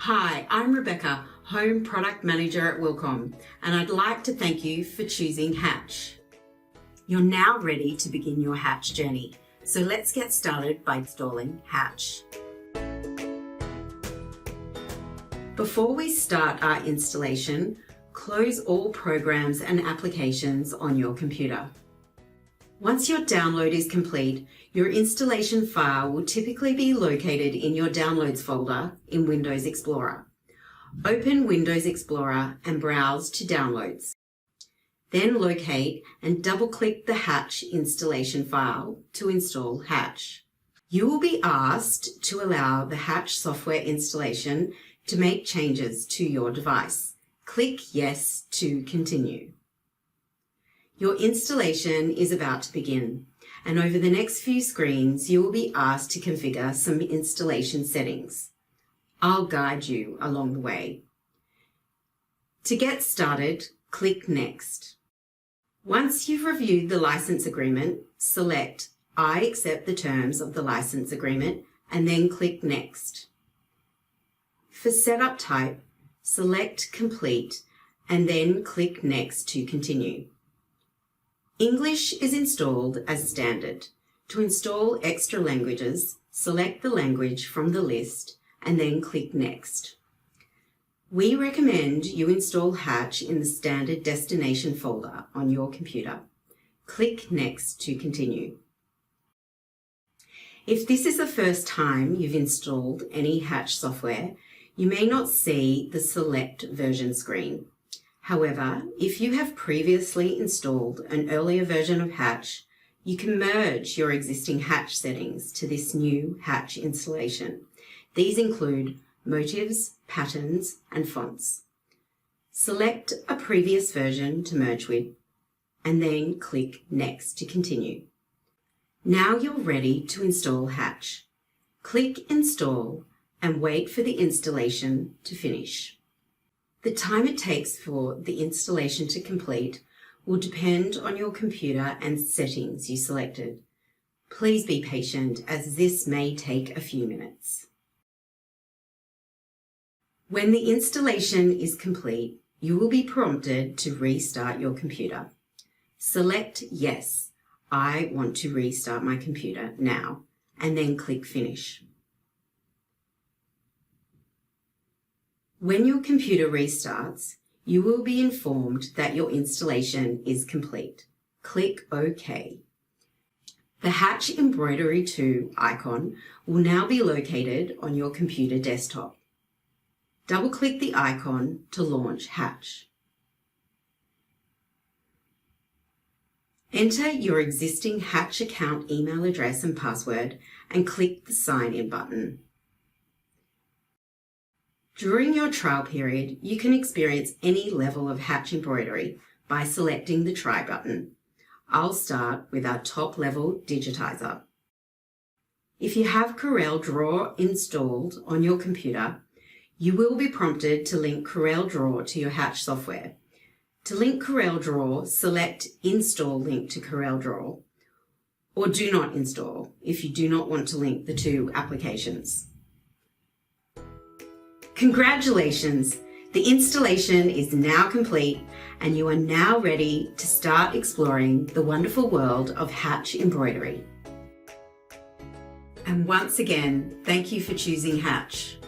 Hi, I'm Rebecca, Home Product Manager at Wilcom, and I'd like to thank you for choosing Hatch. You're now ready to begin your Hatch journey, so let's get started by installing Hatch. Before we start our installation, close all programs and applications on your computer. Once your download is complete, your installation file will typically be located in your Downloads folder in Windows Explorer. Open Windows Explorer and browse to Downloads. Then locate and double-click the Hatch installation file to install Hatch. You will be asked to allow the Hatch software installation to make changes to your device. Click Yes to continue. Your installation is about to begin, and over the next few screens, you will be asked to configure some installation settings. I'll guide you along the way. To get started, click Next. Once you've reviewed the license agreement, select I accept the terms of the license agreement and then click Next. For setup type, select Complete and then click Next to continue. English is installed as standard. To install extra languages, select the language from the list and then click Next. We recommend you install Hatch in the standard destination folder on your computer. Click Next to continue. If this is the first time you've installed any Hatch software, you may not see the Select version screen. However, if you have previously installed an earlier version of Hatch, you can merge your existing Hatch settings to this new Hatch installation. These include motifs, patterns, and fonts. Select a previous version to merge with, and then click Next to continue. Now you're ready to install Hatch. Click Install and wait for the installation to finish. The time it takes for the installation to complete will depend on your computer and settings you selected. Please be patient as this may take a few minutes. When the installation is complete, you will be prompted to restart your computer. Select Yes, I want to restart my computer now, and then click Finish. When your computer restarts, you will be informed that your installation is complete. Click OK. The Hatch Embroidery 2 icon will now be located on your computer desktop. Double-click the icon to launch Hatch. Enter your existing Hatch account email address and password and click the Sign In button. During your trial period, you can experience any level of Hatch embroidery by selecting the Try button. I'll start with our top-level digitizer. If you have CorelDRAW installed on your computer, you will be prompted to link CorelDRAW to your Hatch software. To link CorelDRAW, select Install Link to CorelDRAW, or Do Not Install if you do not want to link the two applications. Congratulations! The installation is now complete and you are now ready to start exploring the wonderful world of Hatch embroidery. And once again, thank you for choosing Hatch.